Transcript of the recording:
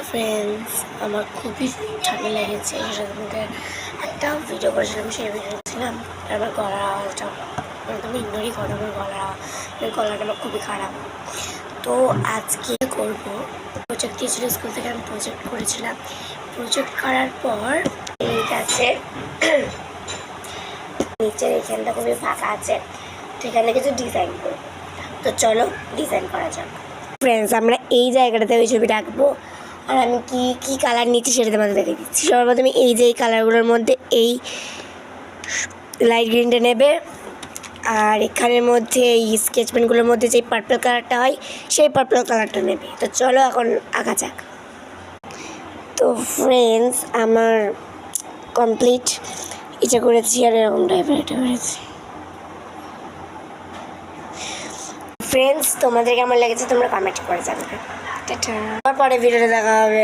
Friends, আমার খুবই ঠান্ডা লেগেছে। সেটার মধ্যে একটা ভিডিও করেছিলাম, সেই ভিডিও ছিলাম আমার গলাটা একদম ইগনোরই করো। আমার গলাটা আমার খুবই খারাপ। তো আজকে করব প্রজেক্ট দিয়েছিল স্কুল থেকে, আমি প্রজেক্ট করেছিলাম। প্রজেক্ট করার পর এই আছে নিচের এখানটা খুবই ফাঁকা আছে, তো এখানে কিছু ডিজাইন করবো। তো চলো ডিজাইন করা যাক। ফ্রেন্ডস, আমরা এই জায়গাটাতে ওই ছবিটা আঁকবো। আর আমি কি কি কালার নিচ্ছি সেটা তোমাদের দেখে দিচ্ছি। সর্বপ্রথমে এই যে এই কালারগুলোর মধ্যে এই লাইট গ্রিনটা নেবে, আর এখানের মধ্যে এই স্কেচ পেনগুলোর মধ্যে যে পার্পল কালারটা হয় সেই পার্পল কালারটা নেবে। তো চলো এখন আঁকা যাক। তো ফ্রেন্ডস, আমার কমপ্লিট এটা করেছি, আর এরকম টাইপের এটা করেছি। ফ্রেন্ডস, তোমাদের কেমন লেগেছে তোমরা কমেন্ট করে জানাবে। টাটা, পরে ভিডিওটা দেখা হবে।